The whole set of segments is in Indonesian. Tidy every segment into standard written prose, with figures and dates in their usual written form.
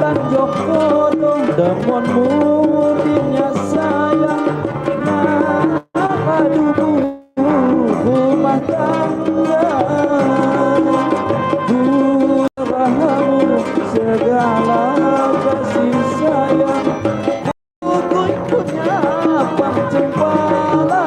Joko demonmu dinya sayang aduh rumah tangga rahamu segala kasih sayang Kuy punya pangcempala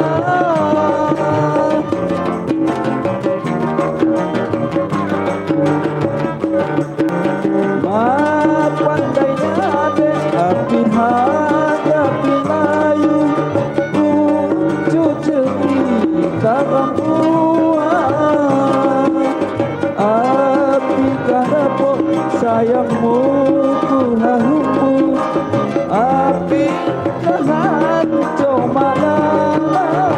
pandainya de api hadapi layu uncu cerita rambuan api kahapok sayangmu ku hahumbu api kahanco malala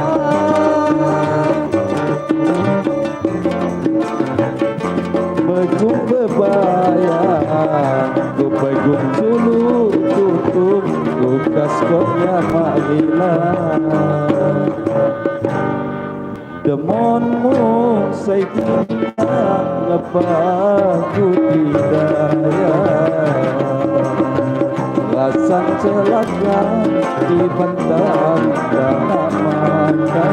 Begung bebayang ku pegung dulu tutup ku kaskotnya makila demonmu saitina ngepaku didaya rasan celaka di bentang dalam mata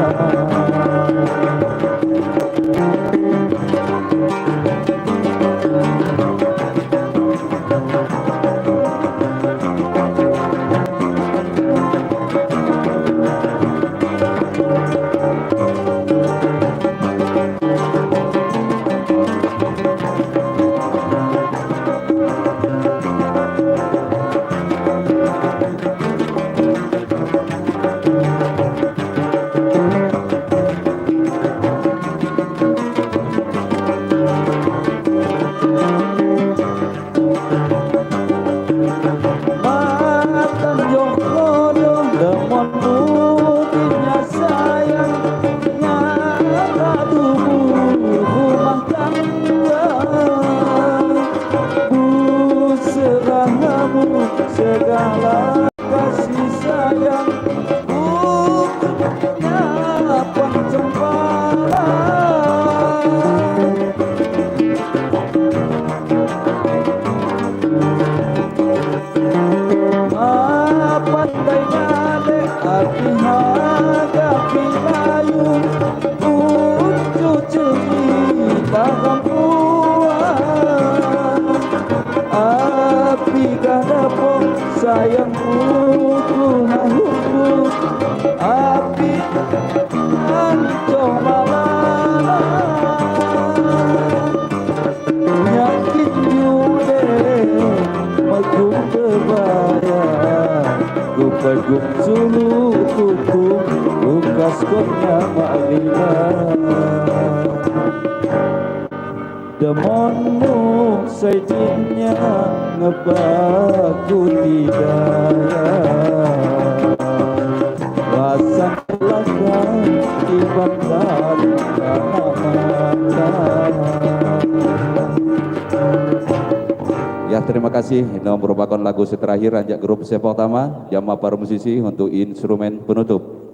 segala kasih sayang punya pangcempala pandainya de api hadapi layu uncu cerita rambuan api kadapok sayangmu ku hahumbu api anco malala nyakin yude megung bebaya ku pegung sulu tutup ku kaskotnya maklina demonmu saitinnya ngebaku didaya rasa laka di bandar ya terima kasih. Ini merupakan lagu terakhir Anjak Grup Sepak Tama Jamaah para musisi untuk instrumen penutup.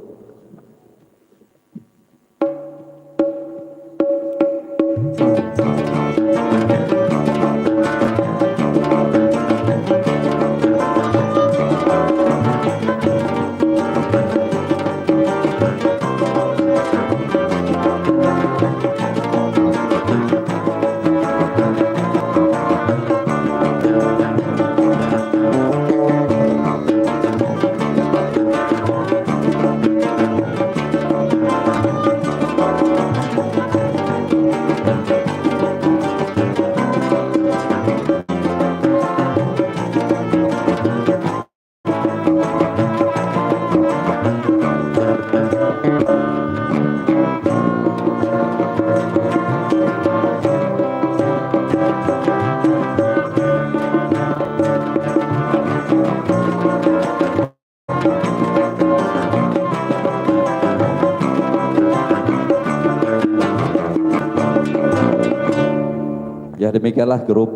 Ya demikianlah grup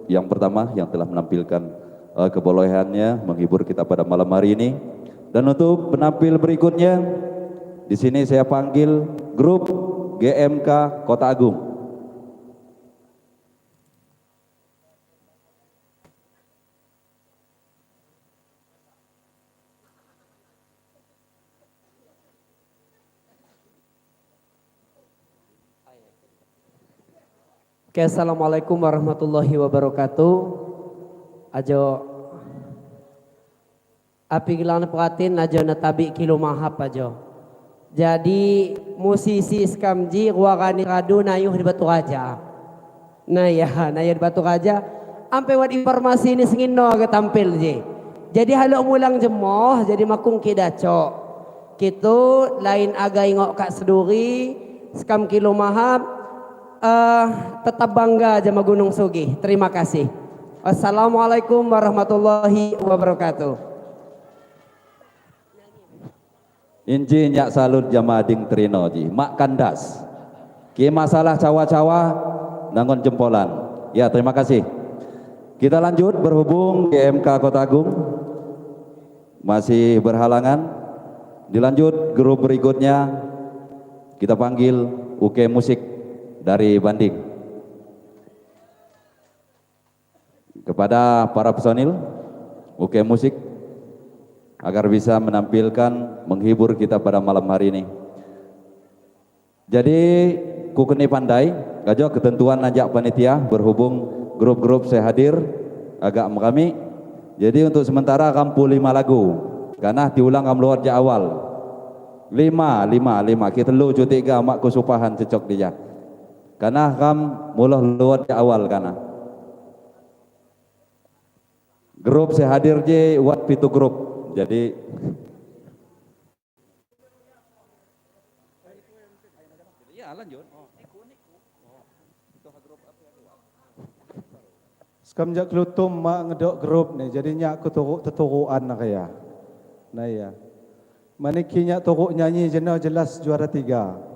yang pertama yang telah menampilkan kebolehannya menghibur kita pada malam hari ini. Dan untuk penampil berikutnya di sini saya panggil grup GMK Kota Agung. Oke, assalamualaikum warahmatullahi wabarakatuh. Ajo api gelang peratin ajo natabi kilo mahap ajo. Jadi musisi skamji ruarani radu nayuh di Batu Raja. Nah ya, nayuh di Batu Raja. Ampe wat informasi ini sengin no agak tampil je. Jadi haluk mulang jemoh jadi makung kidaco. Kitu lain aga ingok kak seduri skam kilo mahap. Tetap bangga jama Gunung Sugih. Terima kasih. Assalamualaikum warahmatullahi wabarakatuh. Inji nyak salut jama ading Trino ji. Mak kandas. Ki masalah cawa-cawa nangon jempolan. Ya, terima kasih. Kita lanjut berhubung GMK Kota Agung masih berhalangan. Dilanjut grup berikutnya kita panggil UK Musik dari Banding. Kepada para personil UK Musik agar bisa menampilkan menghibur kita pada malam hari ini. Jadi kukeni pandai gajo ketentuan najak panitia berhubung grup-grup saya hadir agak kami. Jadi untuk sementara kampu 5 lagu karena diulang kam luar ja awal 5 kita lu cuti ga mak kusupahan cecok dia. Karena kam mulah luar di awal karena grup saya hadir je wat pitu grup jadi ya lanjut Sekamjak kelutum mak ngedok grup nih jadinya aku teturuan nak ya nah ya manikinya turuk nyanyi jelas juara 3.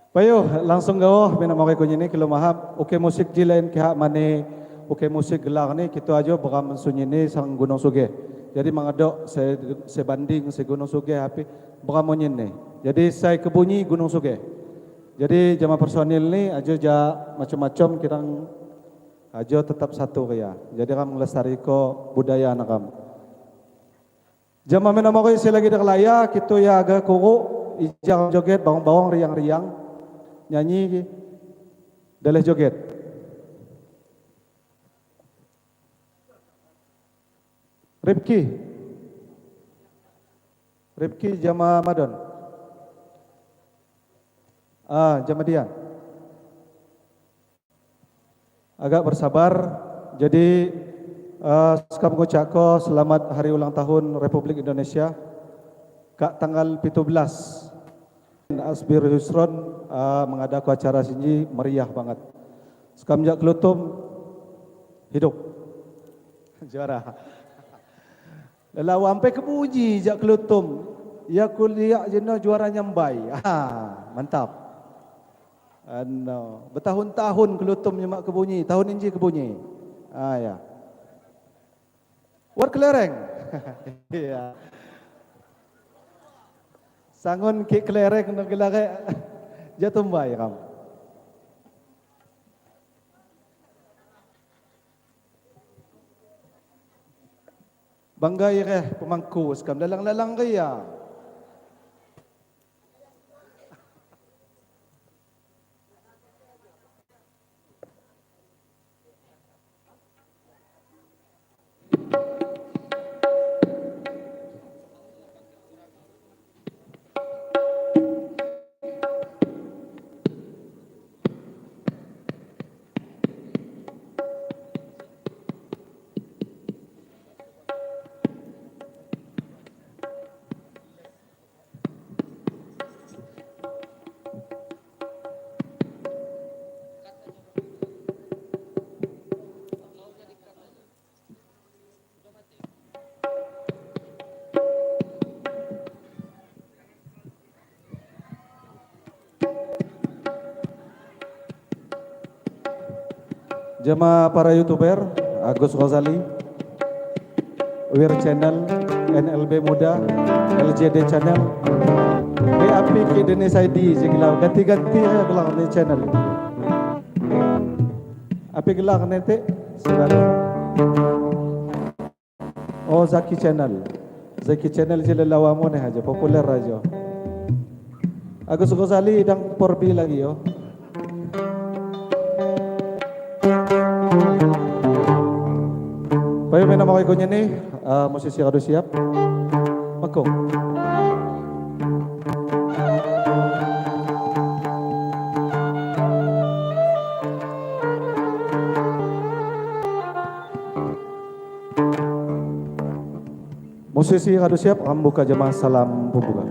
Payo langsung gawah bina makai kunyi ni kilo mahap. Oke musik jilain kihak mane oke musik gelar ni kita aja beram sunyi ni sang Gunung Sugih. Jadi mengadok saya banding se Gunung Sugih api beram munyin ni. Jadi saya kebunyi Gunung Sugih. Jadi jamaah personil ni aja ja macam-macam kita aja tetap satu kaya. Jadi kam melestari ko budaya anak kam. Jamaah mina makai saya lagi derlaya kita ya agak kuruk ijang joget bawang-bawang riang-riang. Nyanyi daleh joget. Ripki jama Madon. Jama dia. Agak bersabar. Jadi sekam ngucapko selamat hari ulang tahun Republik Indonesia. Kak tanggal 17. Asbir Husron mengadakan acara sini meriah banget. Sekamjak kelutum hidup juara. Lalu sampai kepuji jak kelutum. Ya kuliah jenuh juara nyambai. Mantap. Bertahun-tahun kelutum nyemak kebunyi. Tahun ini kebunyi. Ya. War kelereng. Ya. Sangun ke kelereng nak gelare jatuh bay kam. Bangga ya pemangku sekam lalang-lalang kaya. Jemaah para YouTuber, Agus Ghazali, Wir Channel, NLB Muda, LJD Channel, BAP Denis ID, jenglau ganti-ganti ya gelar ni channel. Apa gelar nanti? Oh Zaki Channel je lelawamu ni aja, populer aja. Agus Gosali dan Porbi lagi yo. Bayo may nama ko niya ni musisi kado siap. Magkong. Musisi kado siap, ang buka jamaah salam pembuka.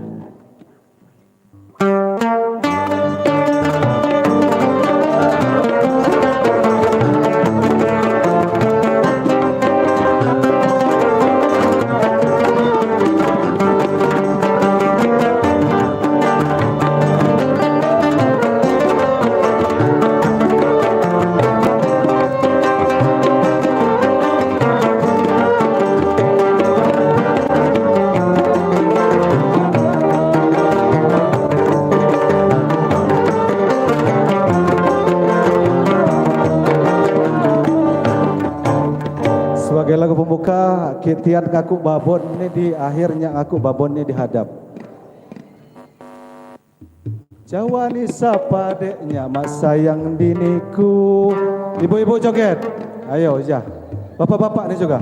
Sebagai lagu pembuka, kitian ngaku babon ini di akhirnya ngaku babonnya dihadap. Jawa ni sapa deknya mas sayang diniku. Ibu-ibu joget. Ayo ya. Bapak-bapak nih juga.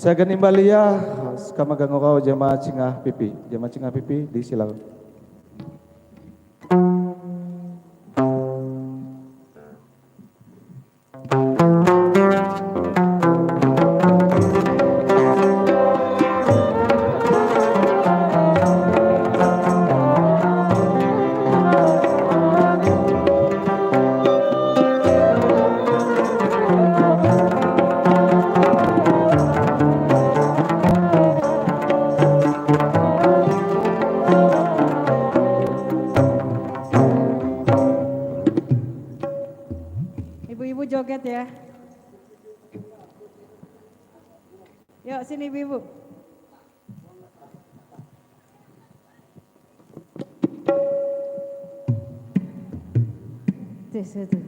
Saya ganimbalia, kamagang kau jemaah cingah pipi. Jemaah cingah pipi, disilakan. Ibu-ibu joget ya. Yuk sini ibu-ibu. Tuh, situ.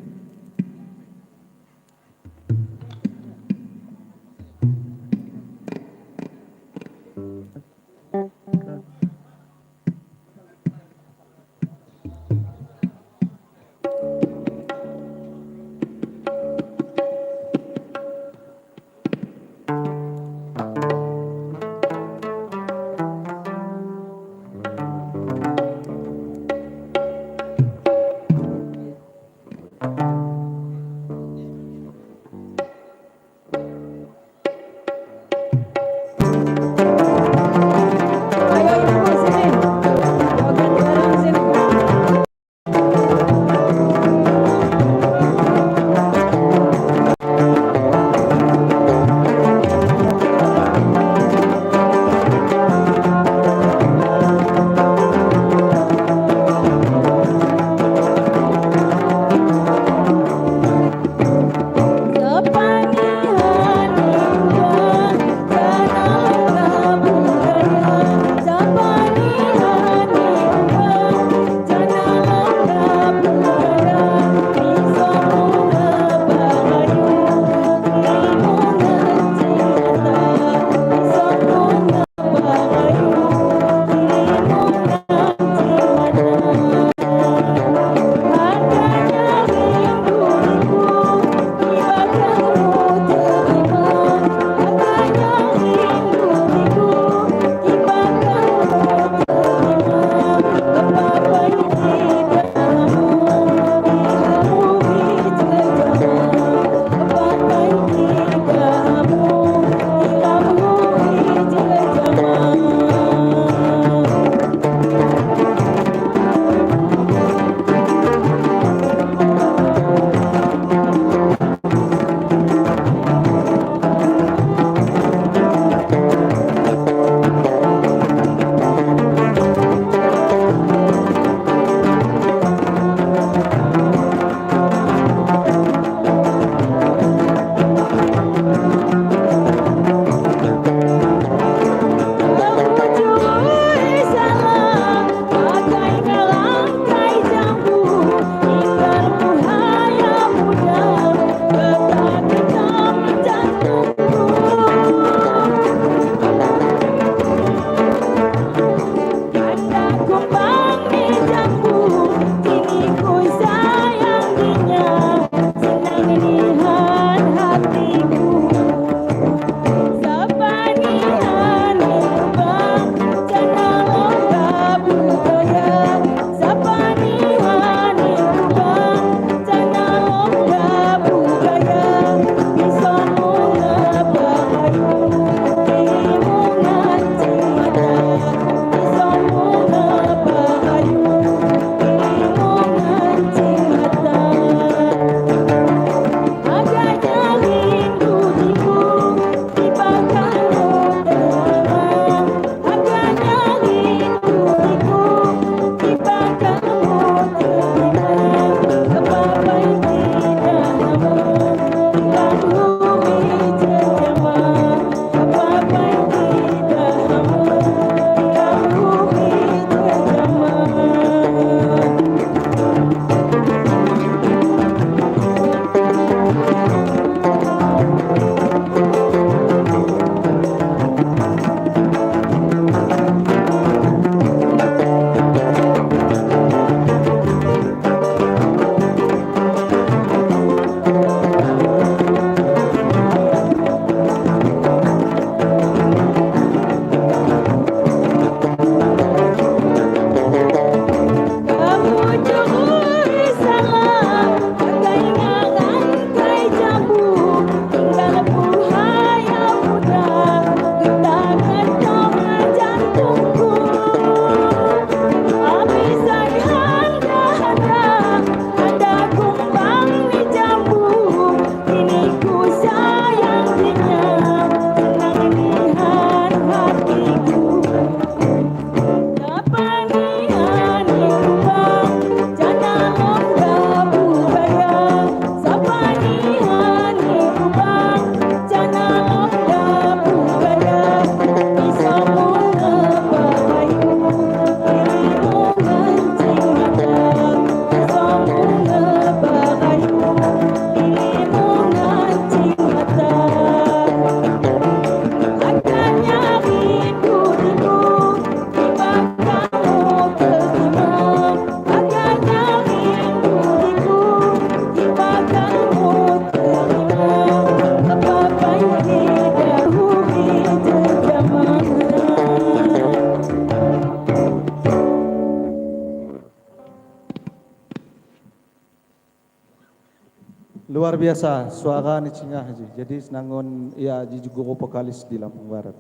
Luar biasa suara ni cingah Haji. Jadi senangun ia Haji guru vokalis di Lampung Barat.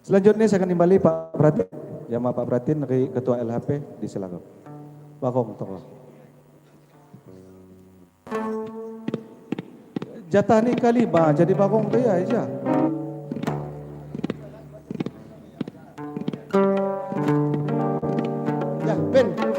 Selanjutnya saya akan kembali Pak Pratin. Ya Pak Pratin dari Ketua LHP disilakan. Bakong tokoh. Jatah ni kali bah jadi bakong dia aja. Ya, Ben.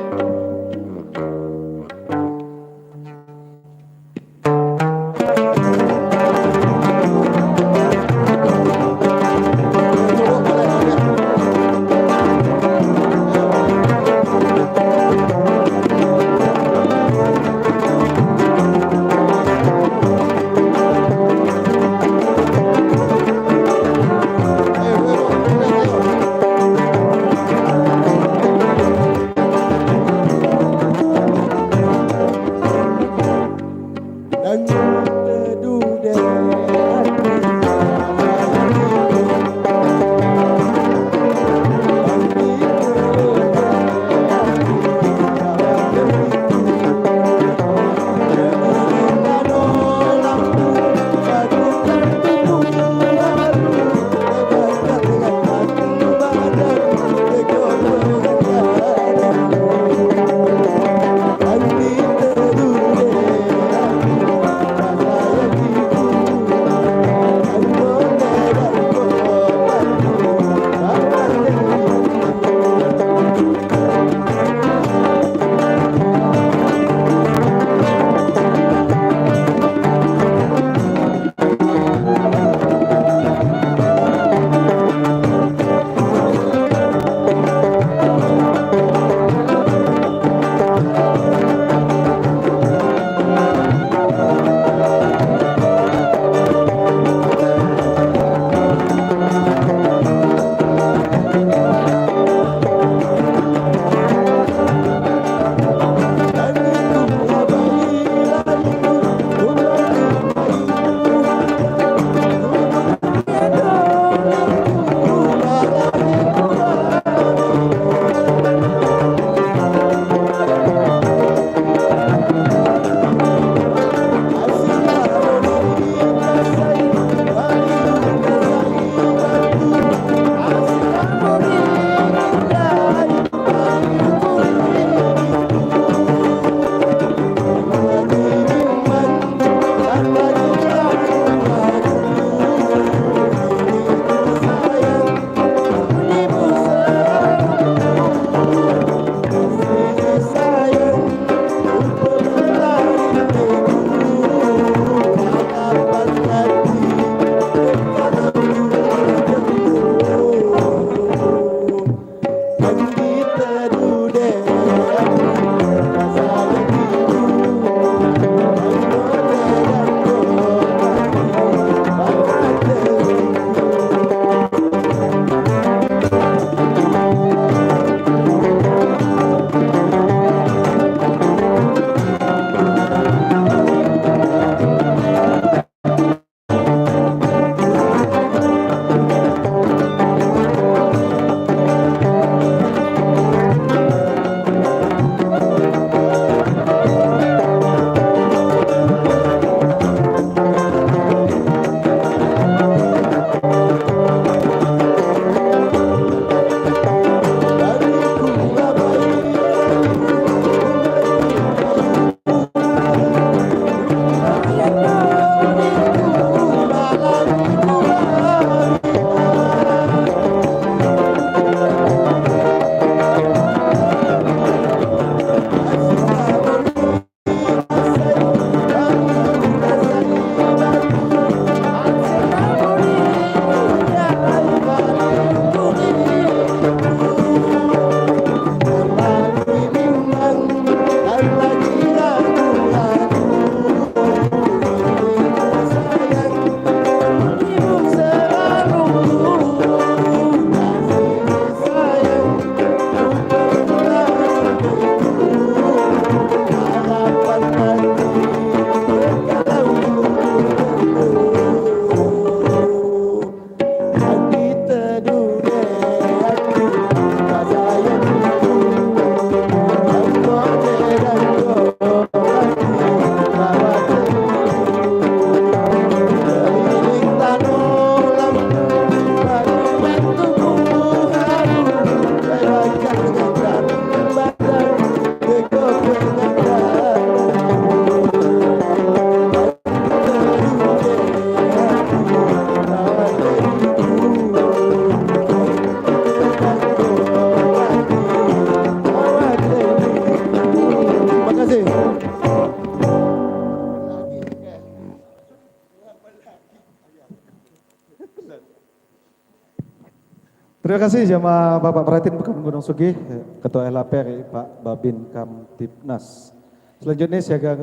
Terima kasih sama Bapak Pratin Bekam Gunung Sugih, Ketua LAPR Pak Babin Kamtipnas. Selanjutnya siaga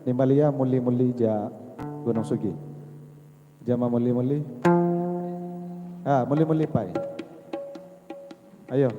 Nimbalia Muli-Muli Ja Gunung Sugih. Jama Muli-Muli. Muli-Muli Pai. Ayo.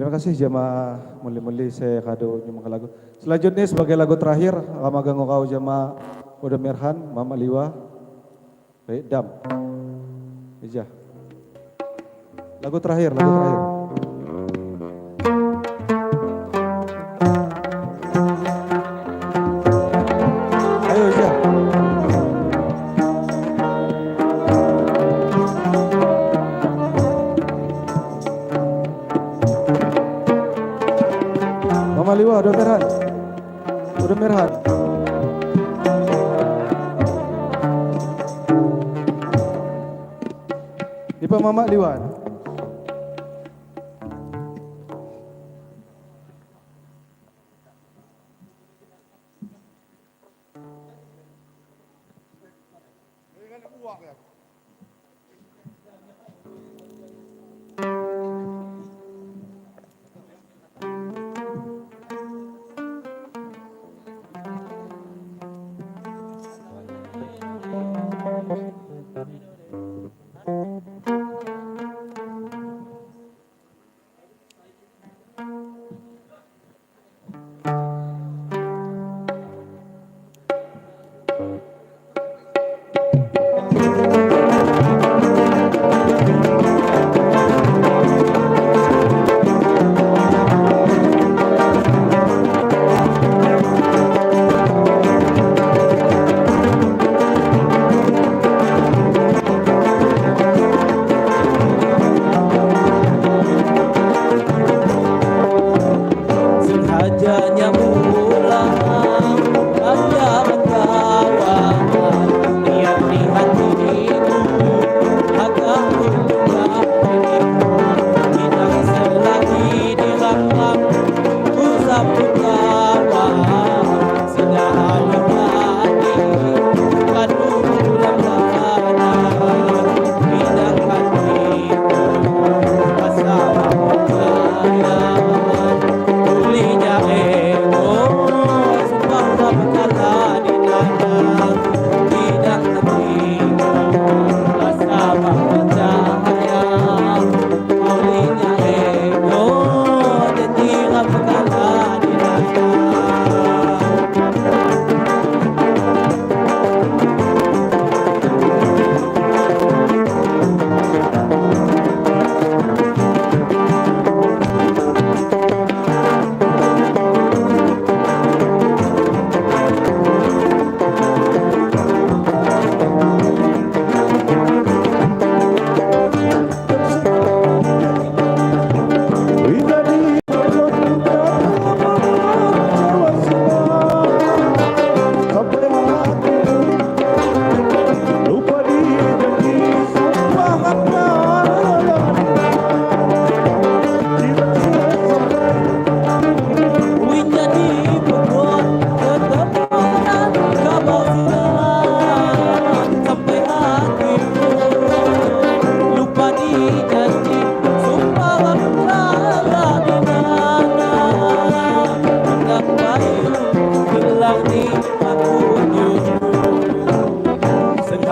Terima kasih jamaah muli-muli saya kado nyumbang lagu. Selanjutnya sebagai lagu terakhir ramagang kau jamaah Uda Mirhan, Mama Liwa, baik Dam, Ija. Lagu terakhir, lagu terakhir. Ayo Ija. Mama Liwa, Uda Mirhan, Uda Mirhan. Ipa Mama Liwan.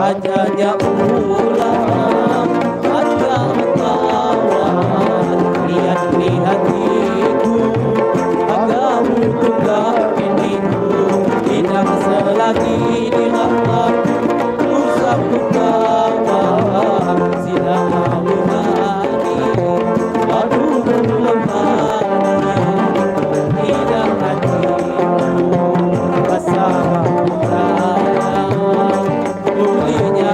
Hanya ulang ada kawan lihat di hatiku agak butuhlah pintu tidak selagi dirahmat usah kawan silang hari aduh belum tidak hatiku bersama kita ulinya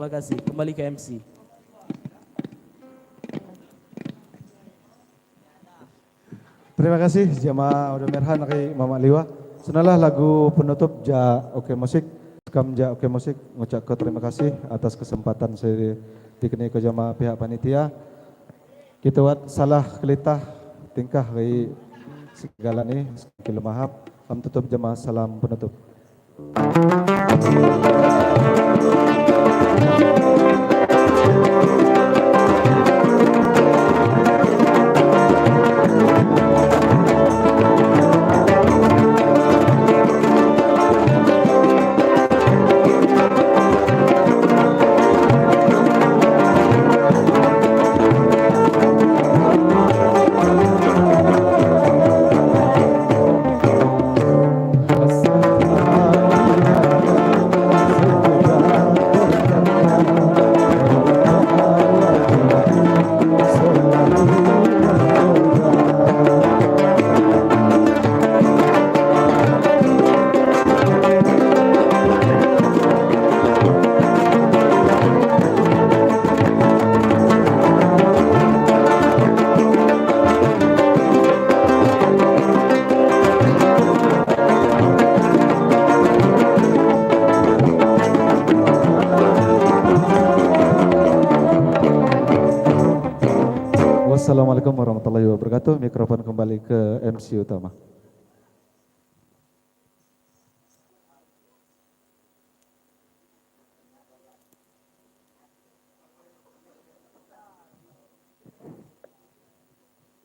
terima kasih. Kembali ke MC. Terima kasih jamaah Udah Merhan kay Mama Liwa. Senalah lagu penutup Ja Oke Musik. Kam Ja Oke Musik ngucap ke terima kasih atas kesempatan saya dikenai ke jamaah pihak panitia. Kita buat salah kelitah tingkah kay segala ni kilo mahap. Kam tutup jamaah salam penutup. Wassalamualaikum warahmatullahi wabarakatuh. Mikrofon kembali ke MC utama.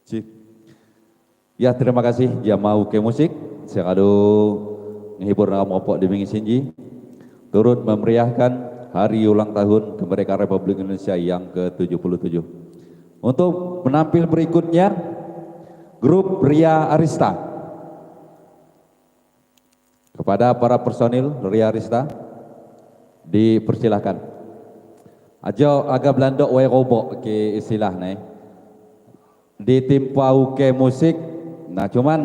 Sip. Ya, terima kasih jamaah Uke Musik. Saya kado menghibur nama mopok di Mingi Sinji. Turut memeriahkan hari ulang tahun kemerdekaan Republik Indonesia yang ke-77. Untuk penampil berikutnya, grup Ria Arista. Kepada para personil Ria Arista, dipersilahkan. Ajo agak belandok wae robok ke istilah nih. Ditimpa Uke Musik. Nah, cuman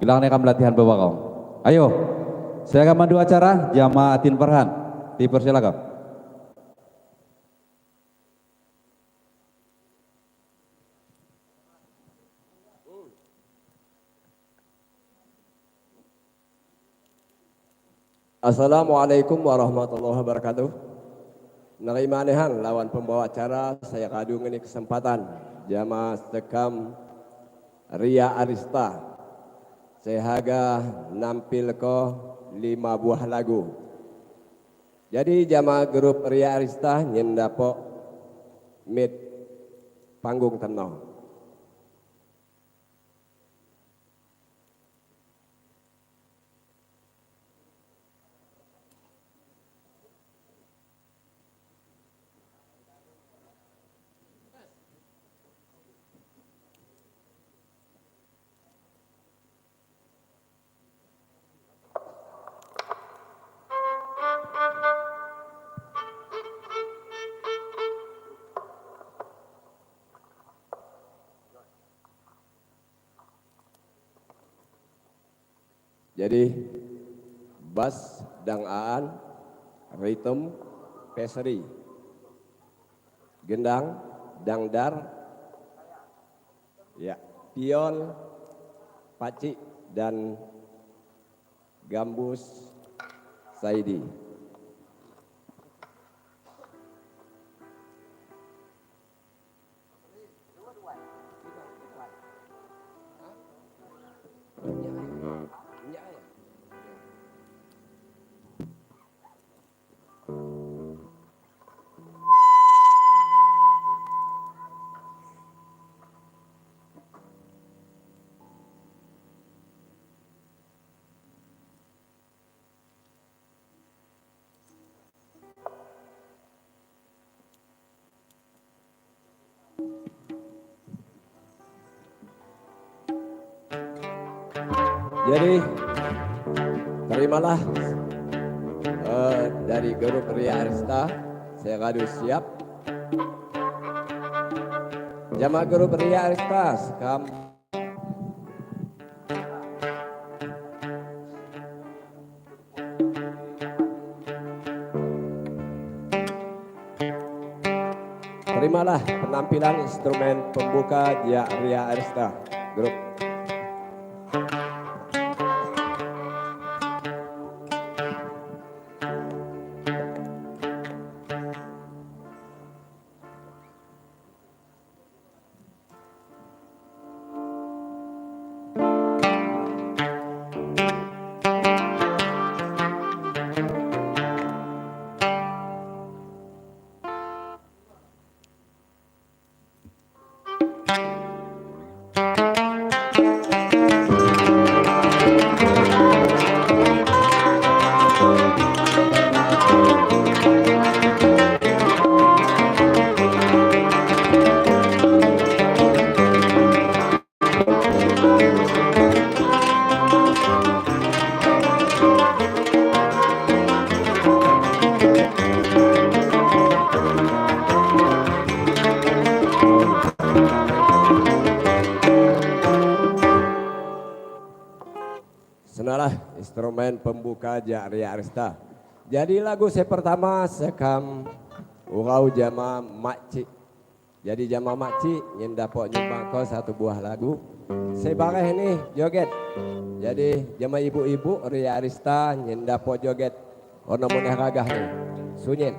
bilang nih akan latihan beberapa. Ayo, saya akan mandu acara jamaah Atin Farhan. Dipersilakan. Assalamualaikum warahmatullahi wabarakatuh. Narimanehan lawan pembawa acara saya kadung ini kesempatan jamaah sekam Ria Arista. Saya haga nampil ke 5 buah lagu. Jadi jamaah grup Ria Arista nyendapok mid panggung tenau. Jadi bass dang aan, rhythm peseri, gendang dangdar, ya pion, paci dan gambus saidi. Jadi terimalah dari grup Ria Arista, saya kadu siap. Jamaah grup Ria Arista, sekam. Terimalah penampilan instrumen pembuka Gia Ria Arista Grup. Senalah instrumen pembuka Gia Ria Arista. Jadi lagu saya pertama sekam urau jama makcik. Jadi jama makcik yang dapat nyumbang kau satu buah lagu. Saya bareh ini joget. Jadi jama ibu-ibu Ria Arista yang dapat joget. Ono muneh ragah nih. Sunyin.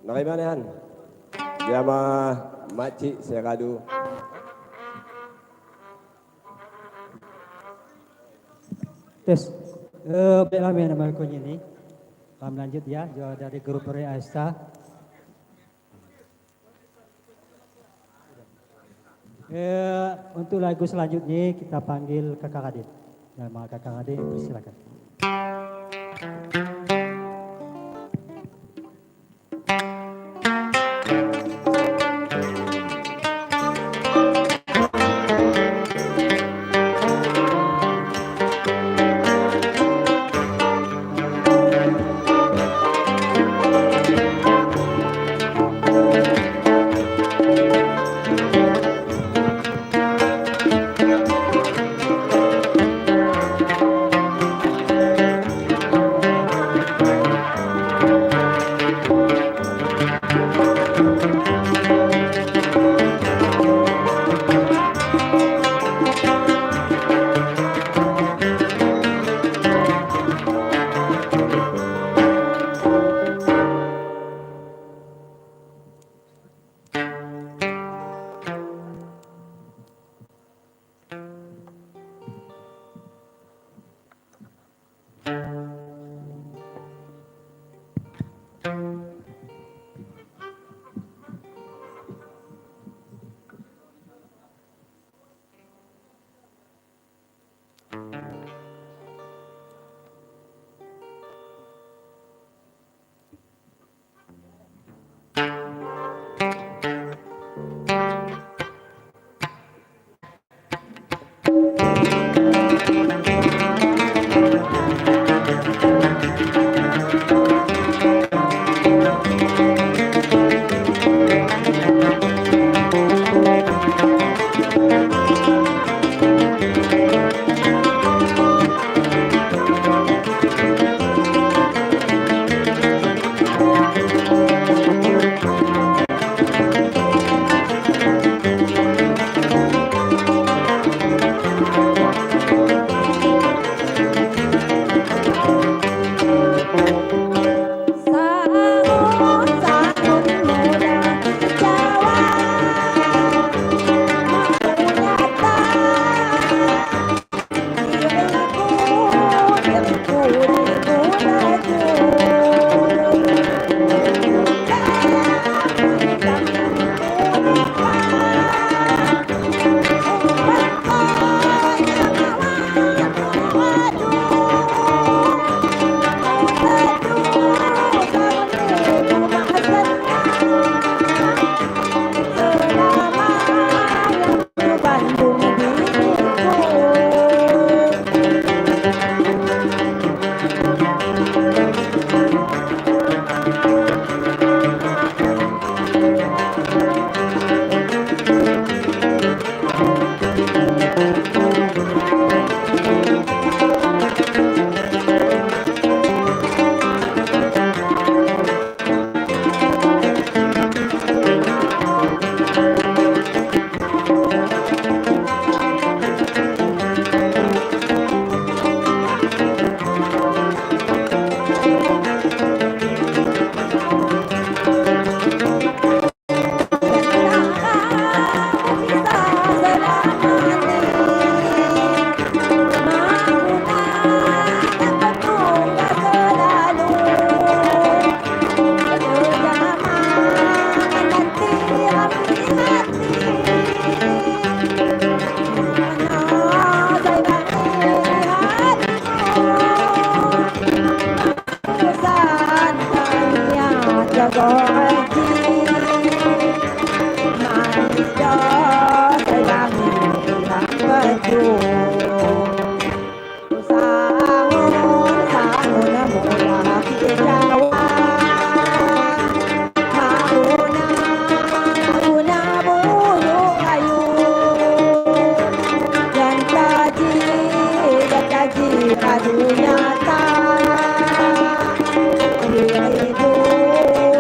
Nakimanahan. Jama makcik saya kadu. Tes, baiklah nama aku ini. Kami lanjut ya, dari grup Ria Asta. Untuk lagu selanjutnya kita panggil Kakak Kadin. Nama Kakak Kadin, silakan.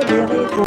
Diriku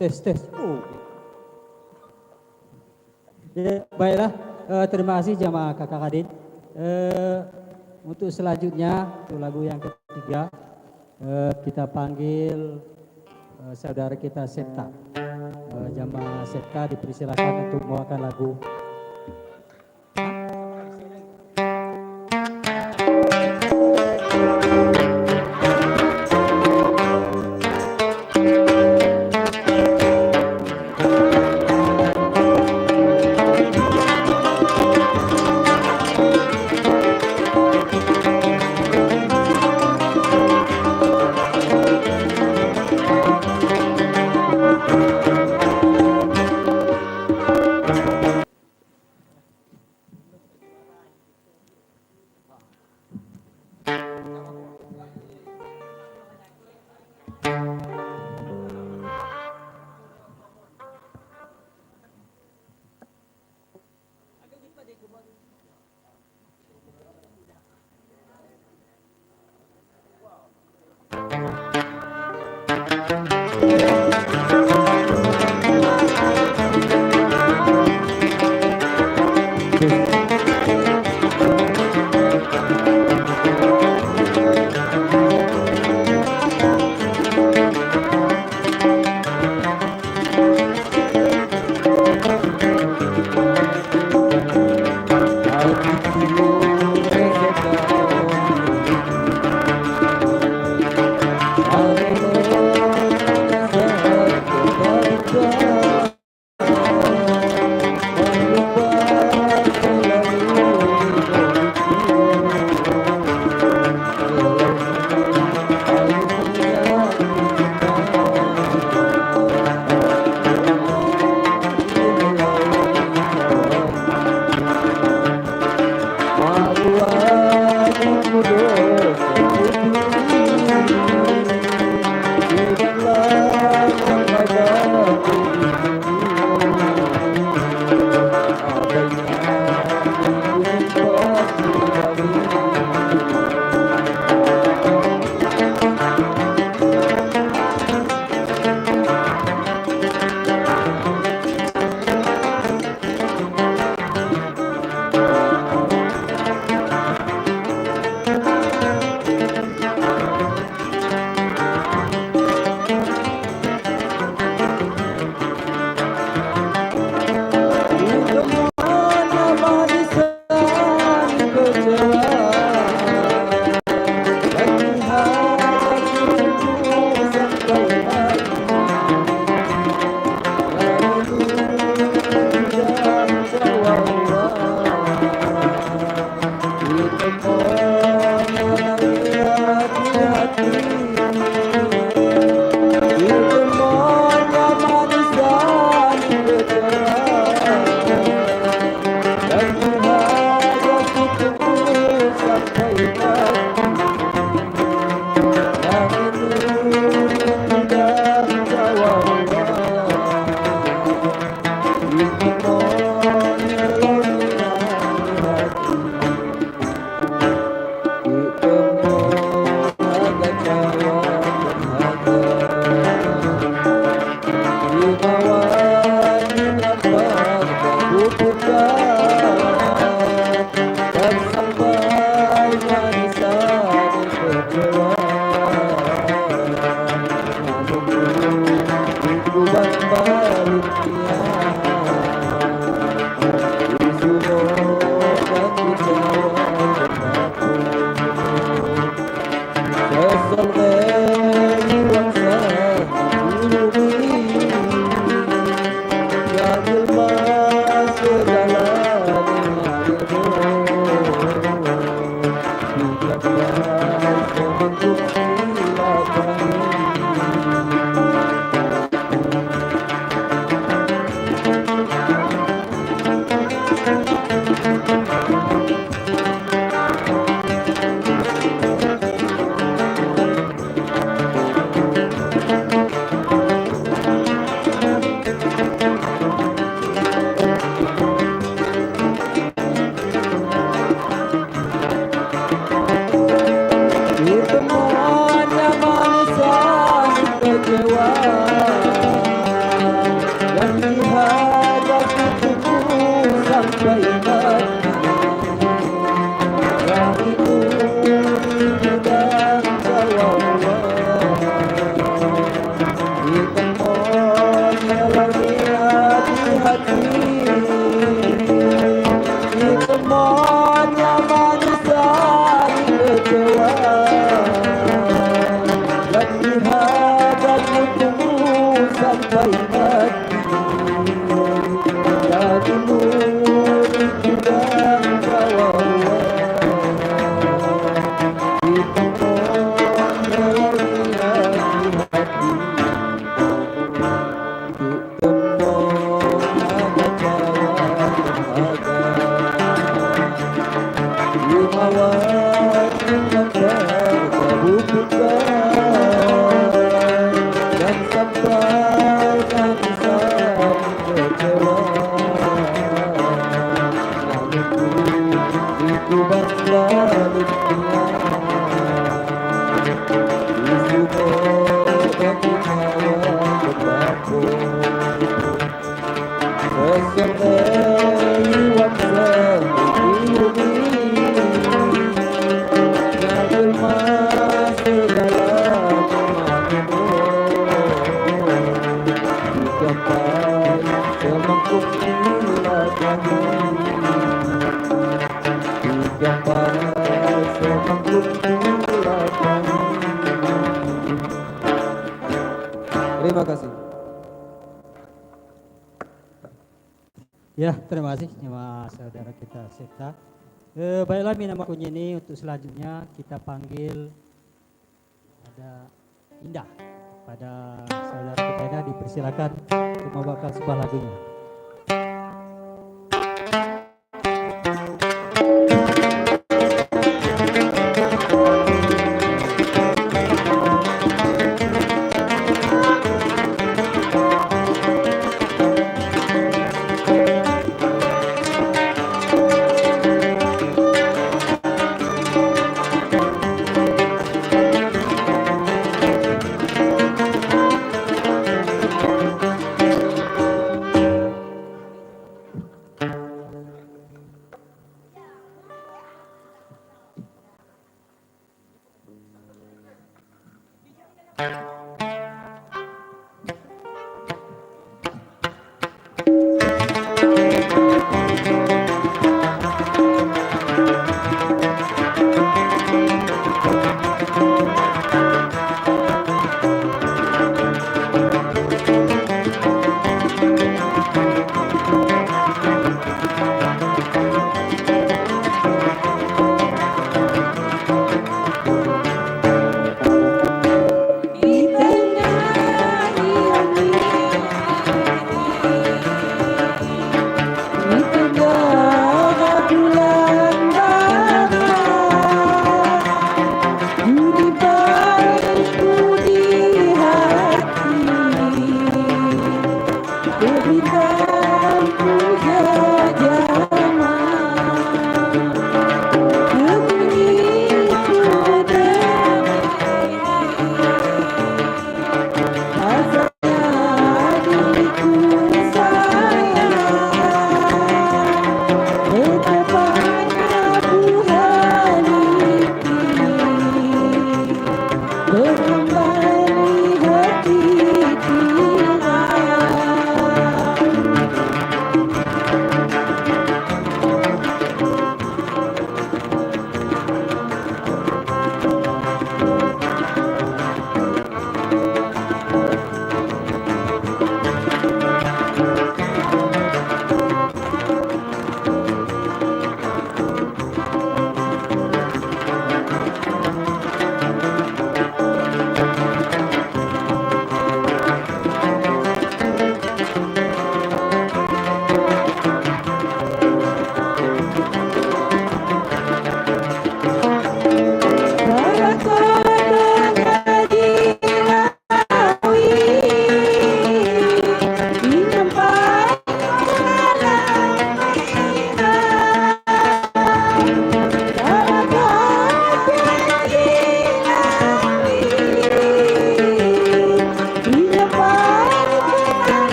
tes. Ya, baiklah, terima kasih jamaah kakak adik. Untuk selanjutnya, untuk lagu yang ketiga, kita panggil saudara kita Septa. Jamaah Septa dipersilakan untuk membawakan lagu. Terima kasih. Ya, terima kasih sama saudara kita Septa. Baiklah Mina Makunya ini untuk selanjutnya kita panggil ada Indah. Pada saudara kita Indah dipersilakan untuk membawakan sebuah lagunya.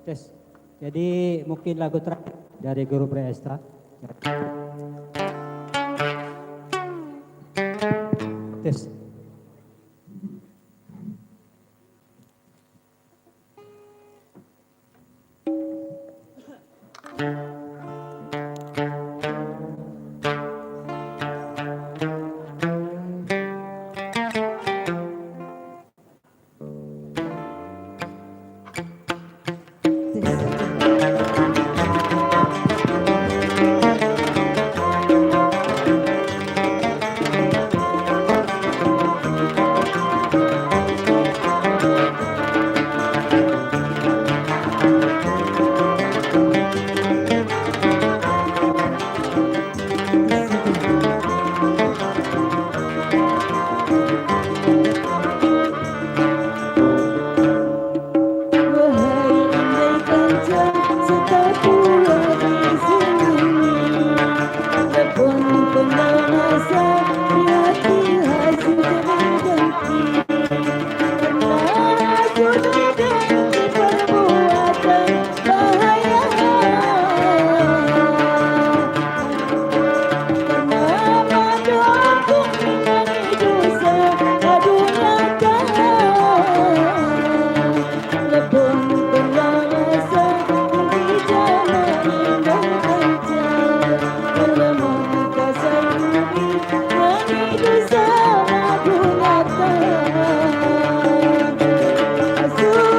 Tes. Jadi mungkin lagu terakhir dari Guru Preesta. Tes. Azul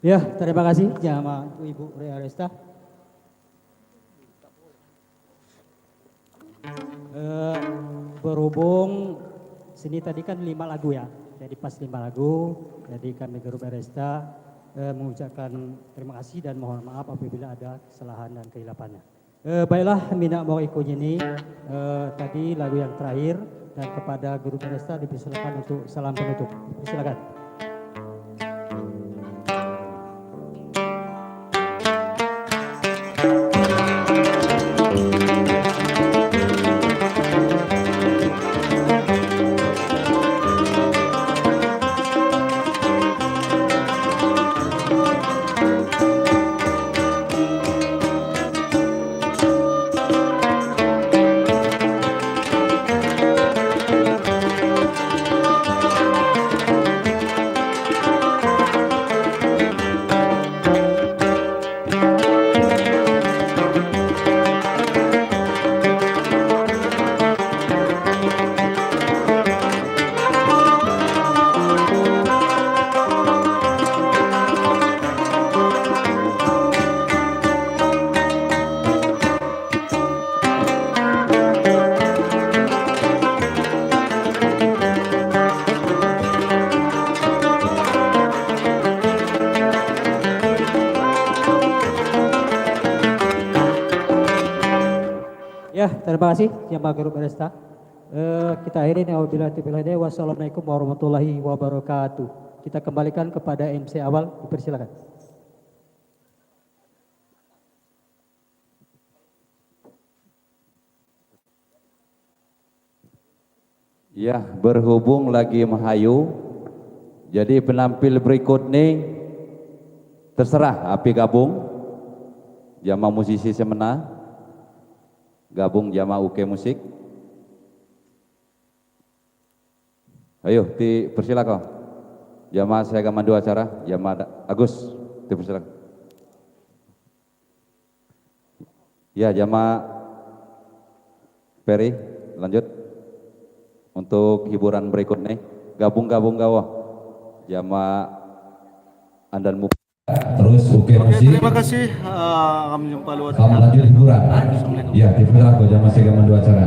Ya, terima kasih jamaah Ibu Rea Aresta. Berhubung sini tadi kan 5 lagu ya, jadi pas 5 lagu, jadi kami grup Aresta mengucapkan terima kasih dan mohon maaf apabila ada kesalahan dan kehilafannya. Baiklah, mina mau ikut ini tadi lagu yang terakhir dan kepada grup Aresta dipersilakan untuk salam penutup. Silakan. Ya, terima kasih jamaah grup Aresta. Kita akhiri nih, wassalamualaikum warahmatullahi wabarakatuh. Kita kembalikan kepada MC awal, dipersilakan. Ya, berhubung lagi Mahayu, jadi penampil berikut nih terserah api gabung, jamaah musisi semena, gabung jamaah UK Musik. Ayo, dipersilakan. Jamaah saya akan mandu acara, jamaah Agus, dipersilakan. Ya, jamaah Peri, lanjut. Untuk hiburan berikutnya, gabung-gabung gawa. Jamaah Andan Mup. Terus UK Musik. Terima kasih. Kami jumpa luar. Selamat lanjut hiburan. Ya, dipersilakan jamaah saya akan mandu acara.